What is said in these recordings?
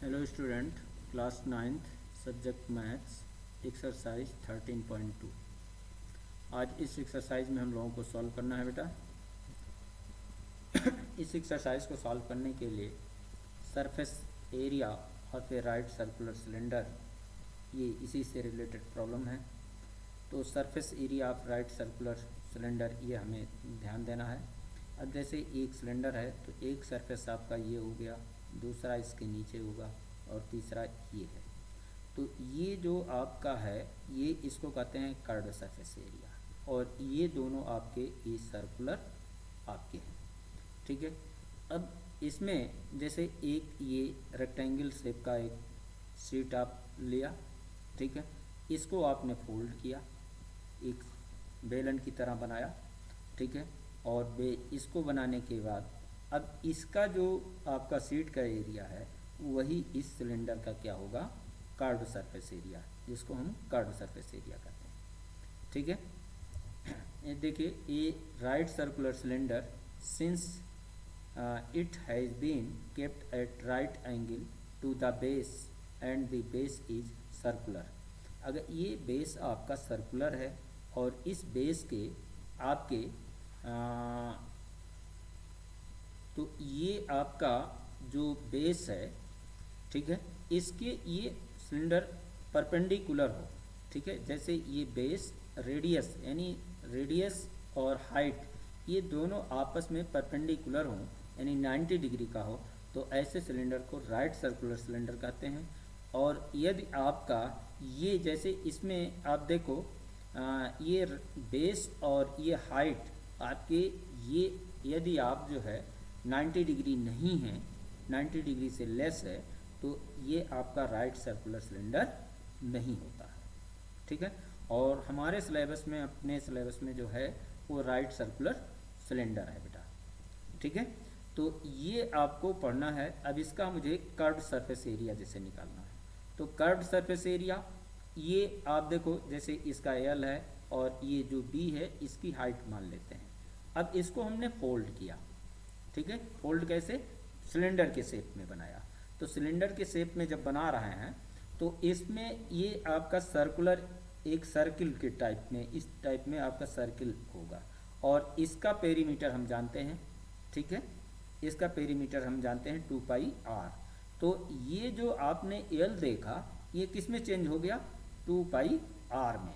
Hello student, class 9th subject maths exercise 13.2। आज इस exercise में हम लोगों को सॉल्व करना है बेटा। इस एक्सरसाइज को सॉल्व करने के लिए surface area of A right circular cylinder, ये इसी से रिलेटेड प्रॉब्लम है। तो surface area of right circular cylinder, ये हमें ध्यान देना है। अब जैसे एक सिलेंडर है तो एक सरफेस आपका ये हो गया, दूसरा इसके नीचे होगा और तीसरा ये है। तो ये जो आपका है ये इसको कहते हैं कर्व्ड सरफेस एरिया, और ये दोनों आपके ये सर्कुलर आपके हैं, ठीक है। अब इसमें जैसे एक ये रेक्टेंगल शेप का एक शीट आप लिया, ठीक है। इसको आपने फोल्ड किया, एक बेलन की तरह बनाया, ठीक है। और इसको बनाने के बाद अब इसका जो आपका शीट का एरिया है वही इस सिलेंडर का क्या होगा, कर्व्ड सरफेस एरिया, जिसको हम कर्व्ड सरफेस एरिया कहते हैं, ठीक है। ये देखिए, ये right circular cylinder since it has been kept at right angle to the base and the base is circular। अगर ये बेस आपका सर्कुलर है और इस बेस के आपके तो ये आपका जो बेस है, ठीक है, इसके ये सिलेंडर परपेंडिकुलर हो, ठीक है। जैसे ये बेस रेडियस यानी रेडियस और हाइट ये दोनों आपस में परपेंडिकुलर हों यानी 90 डिग्री का हो, तो ऐसे सिलेंडर को राइट सर्कुलर सिलेंडर कहते हैं। और यदि आपका ये जैसे इसमें आप देखो ये बेस और ये हाइट आपके ये यदि आप जो है 90 डिग्री नहीं है, 90 डिग्री से लेस है, तो ये आपका राइट सर्कुलर सिलेंडर नहीं होता है, ठीक है। और हमारे सिलेबस में, अपने सिलेबस में जो है वो राइट सर्कुलर सिलेंडर है बेटा, ठीक है। तो ये आपको पढ़ना है। अब इसका मुझे कर्व्ड सरफेस एरिया जैसे निकालना है, तो कर्व्ड सरफेस एरिया ये आप देखो, जैसे इसका एल है और ये जो बी है इसकी हाइट मान लेते हैं। अब इसको हमने फोल्ड किया, ठीक है। फोल्ड कैसे, सिलेंडर के शेप में बनाया। तो सिलेंडर के शेप में जब बना रहे हैं तो इसमें ये आपका सर्कुलर एक सर्किल के टाइप में, इस टाइप में आपका सर्किल होगा, और इसका पेरीमीटर हम जानते हैं, ठीक है। इसका पेरीमीटर हम जानते हैं 2 पाई आर। तो ये जो आपने एल देखा ये किस में चेंज हो गया, 2 पाई आर में,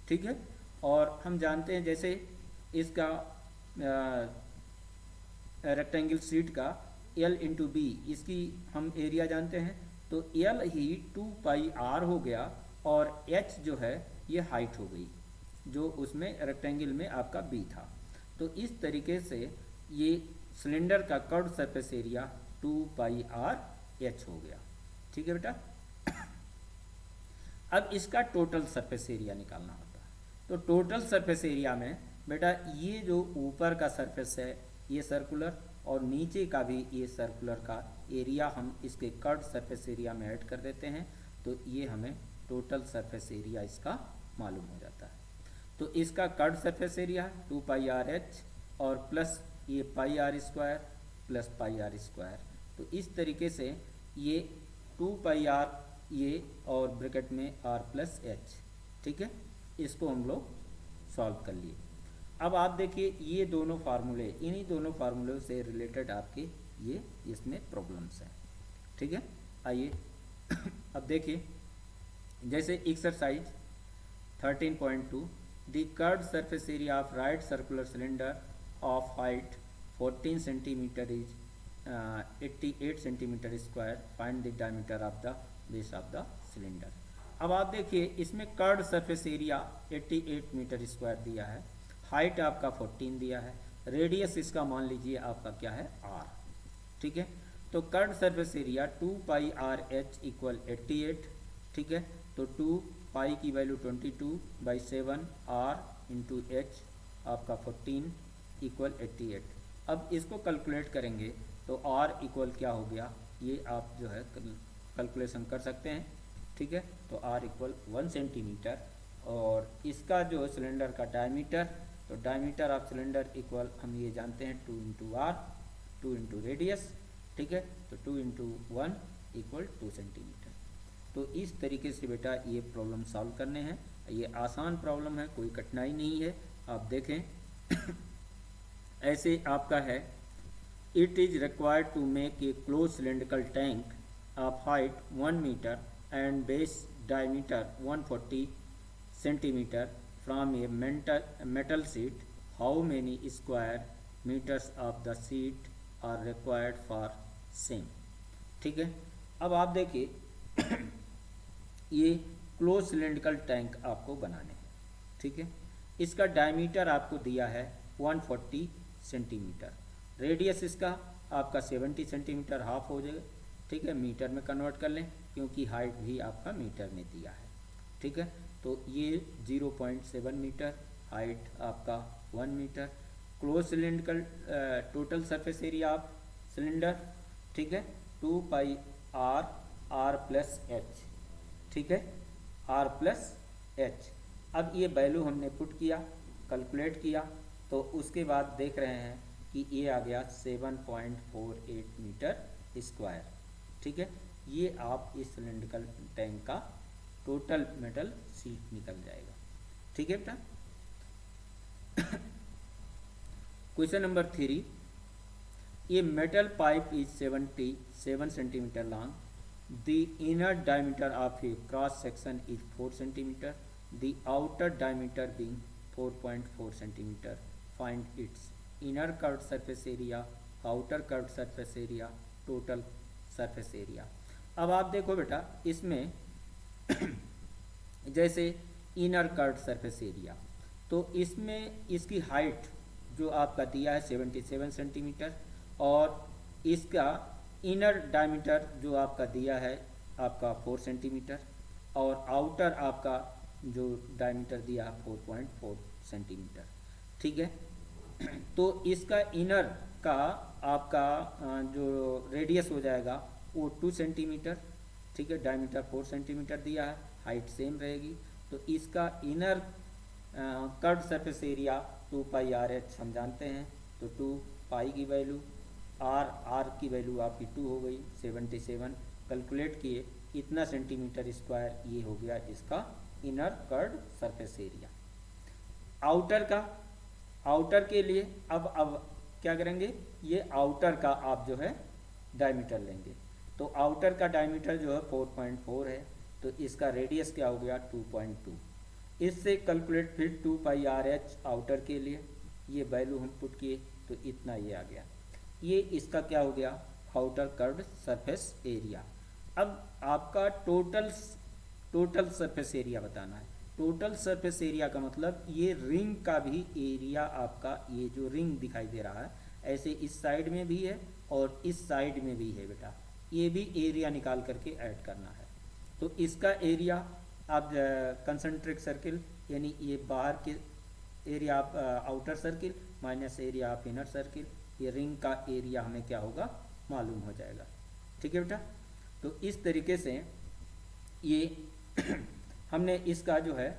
ठीक है। और हम जानते हैं जैसे इसका रेक्टेंगल शीट का एल इंटू बी, इसकी हम एरिया जानते हैं, तो एल ही 2 पाई आर हो गया और एच जो है ये हाइट हो गई जो उसमें रेक्टेंगल में आपका बी था। तो इस तरीके से ये सिलेंडर का curved surface area 2 pi R H हो गया, ठीक है बेटा। अब इसका टोटल सरफेस एरिया निकालना होता है। तो टोटल सरफेस एरिया में बेटा ये जो ऊपर का सरफेस है ये सर्कुलर, और नीचे का भी ये सर्कुलर का एरिया हम इसके कर्व्ड सरफेस एरिया में ऐड कर देते हैं, तो ये हमें टोटल सरफेस एरिया इसका मालूम हो जाता है। तो इसका curved surface area 2 pi R H और प्लस ये pi R square plus pi R square. तो इस तरीके से ये 2 पाई आर ये और ब्रैकेट में आर प्लस एच, ठीक है। इसको हम लोग सॉल्व कर लिए। अब आप देखिए ये दोनों फार्मूले, इन्हीं दोनों फार्मूलों से रिलेटेड आपके ये इसमें प्रॉब्लम्स हैं, ठीक है। आइए अब देखिए, जैसे exercise 13.2, the curved surface area of right circular cylinder of height 14 centimetre is 88 centimetre square, find the diameter of the base of the cylinder. अब आप देखिए इसमें curved surface area 88 metre square दिया है, हाइट आपका 14 दिया है, रेडियस इसका मान लीजिए आपका क्या है r, ठीक है। तो curved surface area 2 pi R H equal 88, ठीक है। तो 2 पाई की वैल्यू 22/7 r इंटू एच आपका 14 इक्वल 88। अब इसको कैलकुलेट करेंगे तो r इक्वल क्या हो गया, ये आप जो है कैलकुलेशन कर सकते हैं, ठीक है। तो r इक्वल 1 सेंटीमीटर, और इसका जो सिलेंडर का डायमीटर, तो डायमीटर ऑफ सिलेंडर इक्वल हम ये जानते हैं 2 इंटू आर, 2 इंटू रेडियस, ठीक है। तो 2 इंटू 1 इक्वल 2 सेंटीमीटर। तो इस तरीके से बेटा ये प्रॉब्लम सॉल्व करने हैं। ये आसान प्रॉब्लम है, कोई कठिनाई नहीं है। आप देखें ऐसे आपका है, it is required to make a close cylindrical tank of height 1 metre and base diameter 140 centimetre from a metal sheet. How many square metres of the sheet are required for same. ठीक है, अब आप देखिए ये close cylindrical tank आपको बनाने हैं। ठीक है, इसका डायमीटर आपको दिया है 140 सेंटीमीटर, रेडियस इसका आपका 70 सेंटीमीटर, हाफ हो जाएगा। ठीक है, मीटर में कन्वर्ट कर लें क्योंकि हाइट भी आपका मीटर में दिया है। ठीक है, तो ये 0.7 मीटर, हाइट आपका 1 metre. Close cylindrical total surface area of cylinder, ठीक है, 2 पाई आर प्लस एच। ठीक है, आर प्लस एच। अब ये वैल्यू हमने पुट किया, कैलकुलेट किया, तो उसके बाद देख रहे हैं कि ये आ गया 7.48 मीटर स्क्वायर। ठीक है, ये आप इस सिलेंड्रिकल टैंक का टोटल मेटल शीट निकल जाएगा। ठीक है बेटा। Question number 3, a metal pipe is 77 centimetre long, the inner diameter of a cross section is 4 centimeter, the outer diameter being 4.4 centimeter. Find its inner curved surface area, outer curved surface area, total surface area. अब आप देखो बेटा इसमें जैसे inner curved surface area, तो इसमें इसकी height जो आपका दिया है 77 सेंटीमीटर और इसका इनर डायमीटर जो आपका दिया है आपका 4 सेंटीमीटर और आउटर आपका जो डायमीटर दिया है 4.4 सेंटीमीटर। ठीक है, तो इसका इनर का आपका जो रेडियस हो जाएगा वो 2 सेंटीमीटर। ठीक है, डायमीटर 4 सेंटीमीटर दिया है, हाइट सेम रहेगी। तो इसका inner curved surface area 2 pi R H हम जानते हैं, तो 2 पाई की वैल्यू, आर की वैल्यू आपकी 2 हो गई, 77 कैलकुलेट किए, इतना सेंटीमीटर स्क्वायर ये हो गया इसका inner curved surface area. Outer के लिए अब क्या करेंगे, ये आउटर का आप जो है डायमीटर लेंगे, तो आउटर का डायमीटर जो है 4.4 है, तो इसका रेडियस क्या हो गया 2.2। इससे कैलकुलेट फिर 2 पाई आर एच आउटर के लिए, ये वैल्यू हम पुट किए तो इतना ये आ गया। ये इसका क्या हो गया आउटर कर्व्ड सरफेस एरिया। अब आपका टोटल सरफेस एरिया बताना है। टोटल सरफेस एरिया का मतलब ये रिंग का भी एरिया आपका, ये जो रिंग दिखाई दे रहा है ऐसे इस साइड में भी है और इस साइड में भी है बेटा, ये भी एरिया निकाल करके ऐड करना है। तो इसका एरिया आप कंसंट्रिक सर्किल यानी ये बाहर के एरिया आप outer circle minus area of inner circle, ये रिंग का एरिया हमें क्या होगा मालूम हो जाएगा। ठीक है बेटा, तो इस तरीके से ये हमने इसका जो है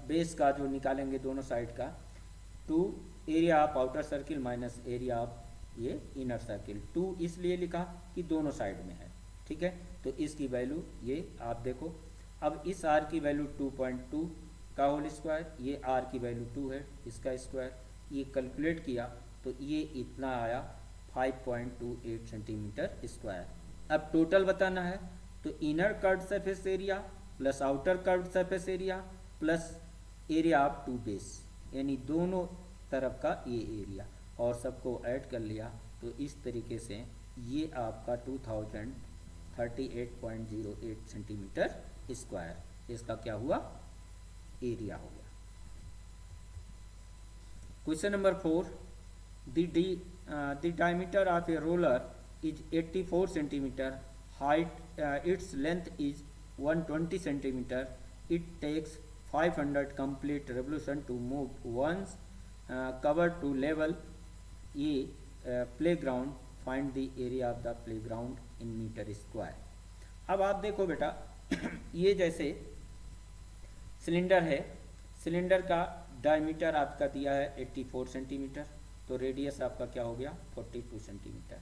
बेस का जो निकालेंगे दोनों साइड का, 2 area of outer circle minus area of ये इनर सर्किल। 2 इसलिए लिखा कि दोनों साइड में है। ठीक है, तो इसकी वैल्यू ये आप देखो, अब इस आर की वैल्यू 2.2 का होल स्क्वायर, ये आर की वैल्यू 2 है, इसका स्क्वायर, ये कैलकुलेट किया तो ये इतना आया 5.28 सेंटीमीटर स्क्वायर। अब टोटल बताना है, तो inner curved surface area plus outer curved surface area plus area of 2 base, यानी दोनों तरफ का ये एरिया और सबको ऐड कर लिया, तो इस तरीके से ये आपका 2038.08 सेंटीमीटर स्क्वायर इसका क्या हुआ एरिया हो गया। Question number 4, the diameter of a roller is 84 centimeter, height its length is 120 centimeter, it takes 500 complete revolution to move one's cover to level a playground, find the area of the playground in meter square। अब आप देखो बेटा ये जैसे cylinder है, cylinder का diameter आपका दिया है 84 सेंटीमीटर, तो रेडियस आपका क्या हो गया 42 सेंटीमीटर।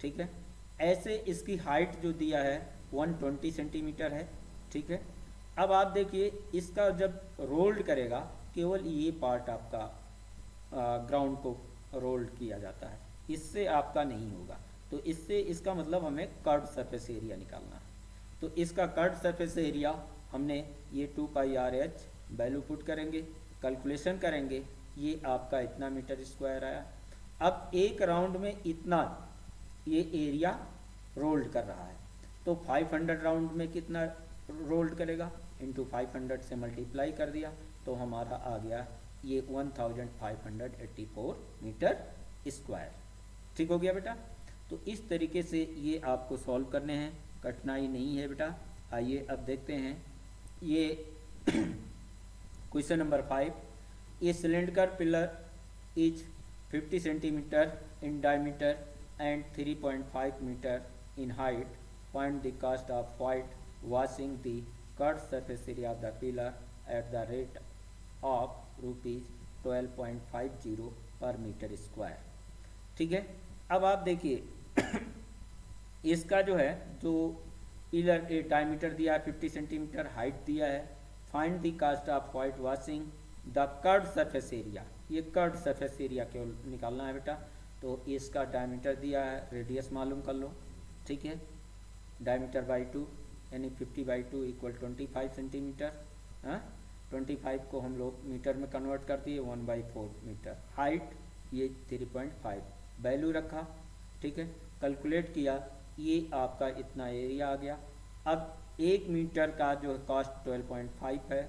ठीक है, ऐसे इसकी हाइट जो दिया है 120 सेंटीमीटर है, ठीक है। अब आप देखिए इसका जब रोल्ड करेगा, केवल ये पार्ट आपका ग्राउंड को रोल्ड किया जाता है, इससे आपका नहीं होगा। तो इससे इसका मतलब हमें कर्व सरफेस एरिया निकालना है। तो इसका कर्व सरफेस एरिया हमने ये 2πr/h वैल्यू पुट करेंगे, कैलकुलेशन करेंगे, ये आपका इतना मीटर स्क्वायर आया। अब एक राउंड में इतना ये एरिया रोल्ड कर रहा है, तो 500 राउंड में कितना रोल्ड करेगा, इंटू 500 से मल्टीप्लाई कर दिया, तो हमारा आ गया ये 1584 मीटर स्क्वायर। ठीक हो गया बेटा। तो इस तरीके से ये आपको सॉल्व करने हैं, कठिनाई नहीं है बेटा। आइए अब देखते हैं ये question number 5। A cylinder pillar is 50 centimetre in diameter and 3.5 meter in height. Find the cost of white washing the curved surface area of the pillar at the rate of rupees 12.50 per meter square। ठीक है। अब आप देखिए इसका जो है, जो pillar diameter दिया है 50 सेंटीमीटर, हाइट दिया है। Find the cost of white washing the curved surface area, ये कर्व्ड सरफेस एरिया केवल निकालना है बेटा। तो इसका डायमीटर दिया है, रेडियस मालूम कर लो, ठीक है। डायमीटर बाई 2 यानी 50/2 = 25 सेंटीमीटर। हाँ, 25 को हम लोग मीटर में कन्वर्ट कर दिए, 1/4 मीटर। हाइट ये 3.5 वैल्यू रखा, ठीक है। कैलकुलेट किया, ये आपका इतना एरिया आ गया। अब 1 मीटर का जो कॉस्ट 12.5 है,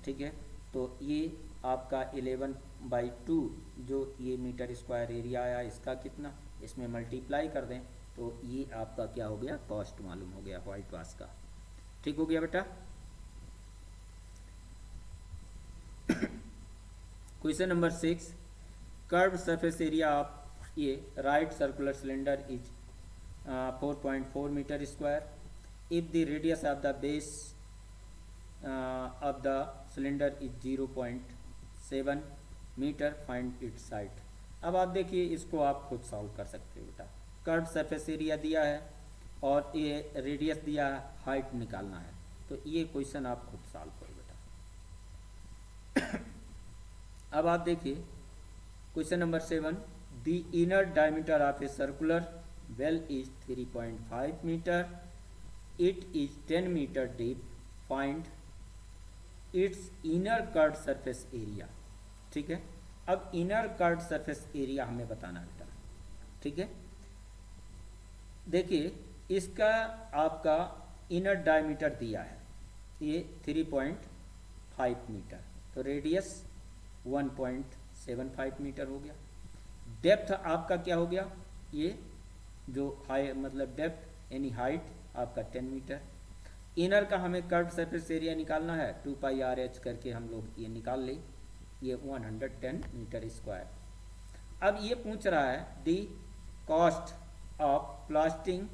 ठीक है। तो ये आपका 11/2 जो ये मीटर स्क्वायर एरिया आया, इसका कितना, इसमें मल्टीप्लाई कर दें, तो ये आपका क्या हो गया, कॉस्ट मालूम हो गया व्हाइट वॉश का। ठीक हो गया बेटा। Question number 6। Curve surface area of ये right circular cylinder is 4.4 metre square if the radius of the base of the cylinder is 0.7 metre. Find its side. अब आप देखिए इसको आप खुद सॉल्व कर सकते हो बेटा। कर्व सरफेस एरिया दिया है और ये रेडियस दिया है, हाइट निकालना है, तो ये क्वेश्चन आप खुद सॉल्व करो बेटा। अब आप देखिए question number 7। The inner diameter of a circular well is 3.5 metre, it is 10 metre deep. Find its inner curved surface area. ठीक है। अब इनर कर्व्ड सरफेस एरिया हमें बताना बेटा, ठीक है। देखिए इसका आपका इनर डायमीटर दिया है, ये 3.5 मीटर, तो रेडियस 1.75 मीटर हो गया। डेप्थ आपका क्या हो गया, ये जो हाई मतलब डेप्थ यानी हाइट आपका 10 मीटर। इनर का हमें कर्व्ड सरफेस एरिया निकालना है, 2πr/h करके हम लोग ये निकाल ले, ये 110 मीटर स्क्वायर। अब ये पूछ रहा है दी cost of plastering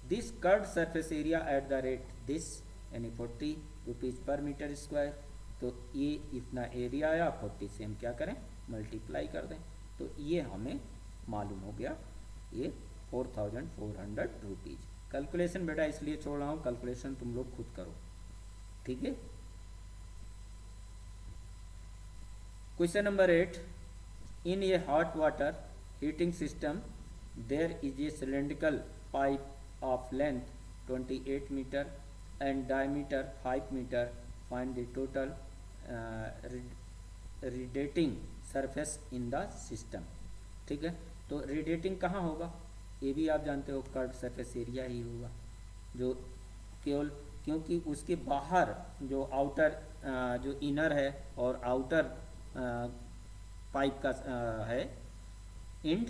this curved surface area at the rate this, यानी 40 रुपीज़ पर मीटर स्क्वायर। तो ये इतना एरिया आया, 40 से हम क्या करें, मल्टीप्लाई कर दें, तो ये हमें मालूम हो गया, ये 4400 रुपीज़। कैलकुलेशन बेटा इसलिए छोड़ रहा हूँ, कैलकुलेशन तुम लोग खुद करो, ठीक है। Question number 8। In a hot water heating system there is a cylindrical pipe of length 28 metre and diameter 5 metre. Find the total radiating surface in the system. ठीक है। तो रेडिएटिंग कहाँ होगा, ये भी आप जानते हो कर्व्ड सरफेस एरिया ही होगा, जो केवल क्योंकि उसके बाहर जो आउटर जो इनर है और आउटर पाइप का है इंड,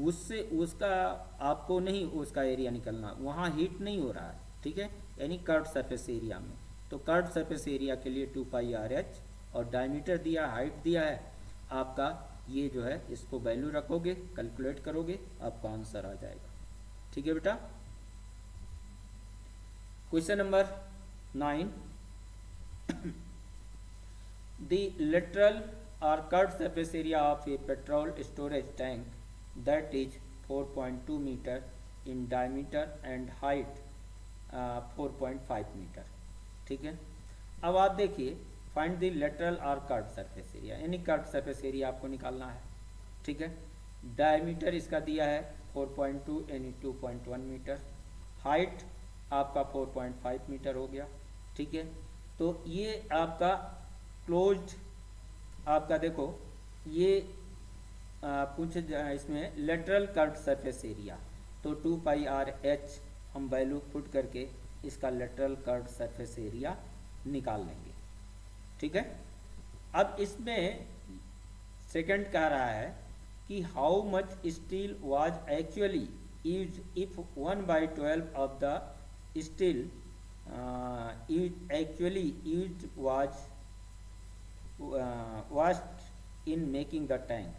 उससे उसका आपको नहीं उसका एरिया निकलना, वहाँ हीट नहीं हो रहा है, ठीक है, यानी कर्व्ड सरफेस एरिया में। तो कर्व्ड सरफेस एरिया के लिए 2πr/h और डायमीटर दिया, हाइट दिया है आपका, ये जो है इसको वैल्यू रखोगे, कैलकुलेट करोगे, आपका आंसर आ जाएगा। ठीक है बेटा। Question number 9। The lateral or curved surface area of a petrol storage tank that is 4.2 meter in diameter and height 4.5 metre. ठीक है, अब आप देखिए फाइंड द लेटरल और कर्व सरफेस एरिया, यानी कर्व सरफेस एरिया आपको निकालना है। ठीक है, डायमीटर इसका दिया है 4.2 यानी 2.1 मीटर, हाइट आपका 4.5 मीटर हो गया। ठीक है, तो ये आपका क्लोज्ड, आपका देखो ये पूछ इसमें लेटरल कर्व सरफेस एरिया, तो 2πr/h हम वैल्यू पुट करके इसका लेटरल कर्व सरफेस एरिया निकाल लेंगे। ठीक है, अब इसमें सेकंड कह रहा है कि how much steel was actually use if 1/12 of the steel actually use was in making the tank.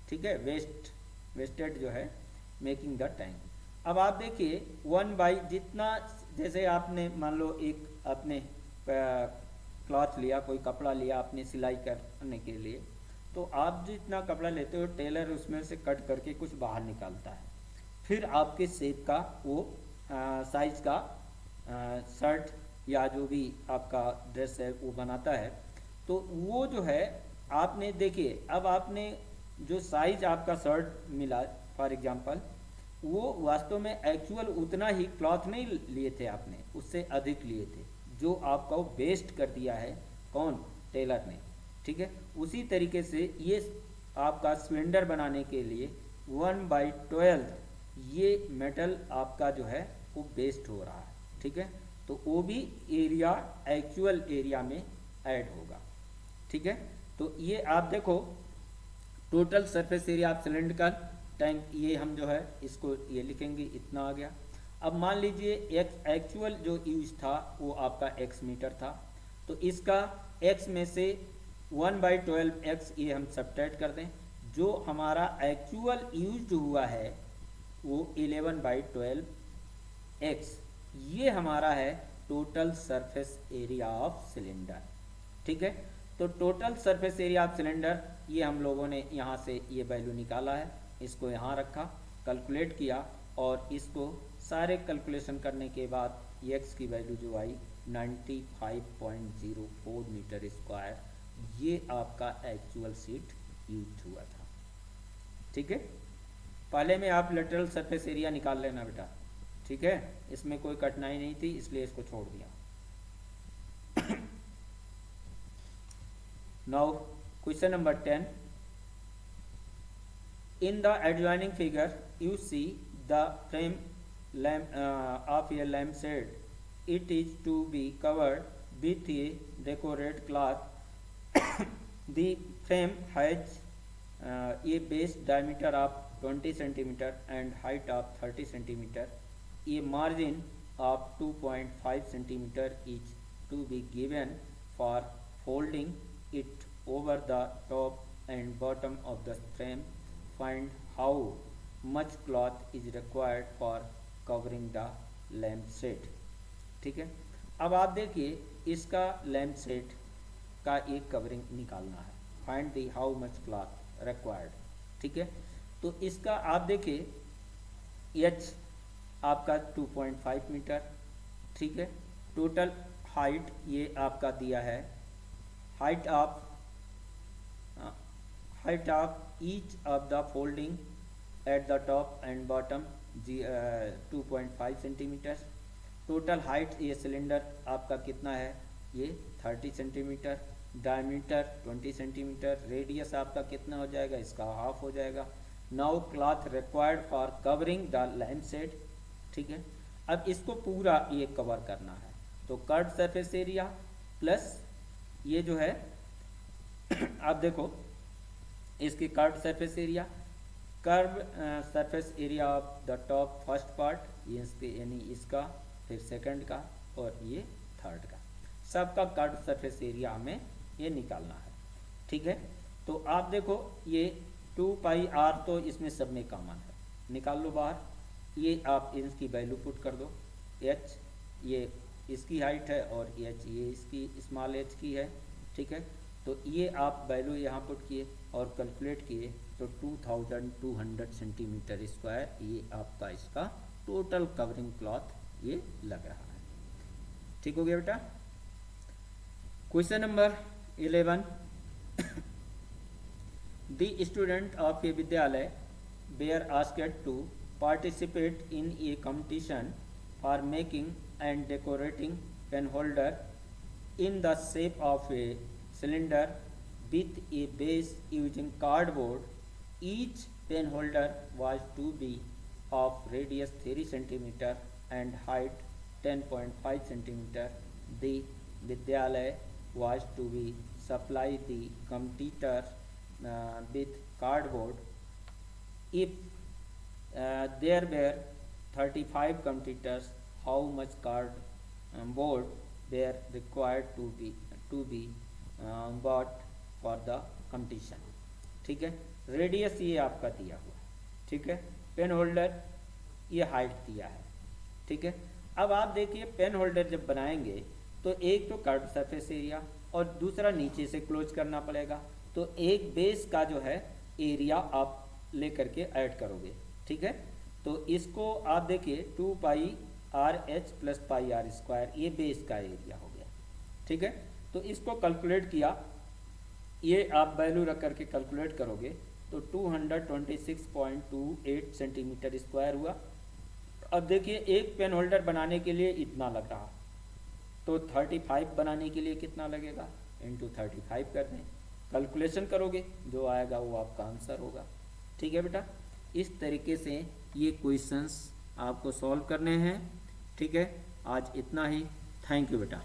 ठीक है, वेस्टेड जो है मेकिंग द टैंक। अब आप देखिए 1 जितना, जैसे आपने मान लो एक आपने क्लॉथ लिया, कोई कपड़ा लिया आपने सिलाई करने के लिए, तो आप जितना कपड़ा लेते हो टेलर उसमें से कट करके कुछ बाहर निकालता है, फिर आपके शेप का वो साइज का शर्ट या जो भी आपका ड्रेस है वो बनाता है। तो वो जो है आपने देखिए, अब आपने जो साइज आपका शर्ट मिला फॉर एग्जांपल, वो वास्तव में एक्चुअल उतना ही क्लॉथ नहीं लिए थे आपने, उससे अधिक लिए थे, जो आपका वो वेस्ट कर दिया है कौन, टेलर ने। ठीक है, उसी तरीके से ये आपका सिलेंडर बनाने के लिए 1/12 ये मेटल आपका जो है वो वेस्ट हो रहा है। ठीक है, तो वो भी एरिया एक्चुअल एरिया में ऐड होगा। ठीक है, तो ये आप देखो total surface area of cylinder का टैंक, ये हम जो है इसको ये लिखेंगे, इतना आ गया। अब मान लीजिए एक्चुअल जो यूज था वो आपका x मीटर था, तो इसका x में से 1/12x ये हम सब्ट्रैक्ट कर दें, जो हमारा एक्चुअल यूज हुआ है वो 11/12x, ये हमारा है total surface area of cylinder. ठीक है, तो total surface area of cylinder ये हम लोगों ने यहाँ से ये वैल्यू निकाला है, इसको यहाँ रखा, कैलकुलेट किया, और इसको सारे कैलकुलेशन करने के बाद x की वैल्यू जो आई 95.04 मीटर स्क्वायर, ये आपका एक्चुअल शीट यूज हुआ था। ठीक है, पहले में आप लेटरल सरफेस एरिया निकाल लेना बेटा। ठीक है, इसमें कोई कठिनाई नहीं थी, इसलिए इसको छोड़ दिया। Now question number 10, in the adjoining figure you see the frame of a lampshade. It is to be covered with a decorated cloth. The frame has a base diameter of 20 centimeter and height of 30 centimeter. A margin of 2.5 centimeter is to be given for folding it over the top and bottom of the frame. Find how much cloth is required for covering the lampshade. ठीक है, अब आप देखिए इसका लैम्पशेड का एक covering निकालना है, find the how much cloth required. ठीक है, तो इसका आप देखिए h आपका 2.5 मीटर। ठीक है, टोटल हाइट ये आपका दिया है, height of each of the folding at the top and bottom 2.5 centimetre. Total height ये सिलेंडर आपका कितना है, ये 30 सेंटीमीटर, डायमीटर 20 सेंटीमीटर, रेडियस आपका कितना हो जाएगा, इसका हाफ हो जाएगा। Now cloth required for covering the lampshade. ठीक है, अब इसको पूरा ये कवर करना है, तो कर्व सरफेस एरिया प्लस ये जो है आप देखो इसकी curve surface area, curve surface area of the top first part, ये इसके यानी इसका, फिर सेकंड का और ये थर्ड का, सबका कर्व सरफेस एरिया हमें ये निकालना है। ठीक है, तो आप देखो ये 2πr तो इसमें सब में कॉमन है, निकाल लो बाहर, ये आप इसकी वैल्यू पुट कर दो, h ये इसकी हाइट है और h ये इसकी स्मॉल h की है। ठीक है, तो ये आप वैल्यू यहाँ पुट किए और कैलकुलेट किए, तो 2200 सेंटीमीटर स्क्वायर ये आपका इसका टोटल कवरिंग क्लॉथ ये लग रहा है। ठीक हो गया बेटा। Question number 11, the student of a vidyalaya were asked to participate in a competition for making and decorating pen holder in the shape of a cylinder with a base using cardboard. Each pen holder was to be of radius 3 cm and height 10.5 cm. The vidyalaya was to be supply the competitor with cardboard. If there were 35 competitors, how much cardboard were required to be bought for the competition? ठीक है, radius ये आपका दिया हुआ है, ठीक है, pen holder ये हाइट दिया है, ठीक है। अब आप देखिए पेन होल्डर जब बनाएंगे तो एक तो कर्व सरफेस एरिया और दूसरा नीचे से क्लोज करना पड़ेगा, तो एक बेस का जो है एरिया आप लेकर के ऐड करोगे, ठीक है। तो इसको आप देखिए 2πr(h + πr²) ये बेस का एरिया हो गया, ठीक है। तो इसको कैलकुलेट किया, ये आप वैल्यू रख करके कैलकुलेट करोगे तो 226.28 सेंटीमीटर स्क्वायर हुआ। अब देखिए एक पेन होल्डर बनाने के लिए इतना लग रहा, तो 35 बनाने के लिए कितना लगेगा, इंटू 35 कर दें, कैलकुलेशन करोगे जो आएगा वो आपका आंसर होगा। ठीक है बेटा, इस तरीके से ये क्वेश्चंस आपको सॉल्व करने हैं। ठीक है, आज इतना ही। थैंक यू बेटा।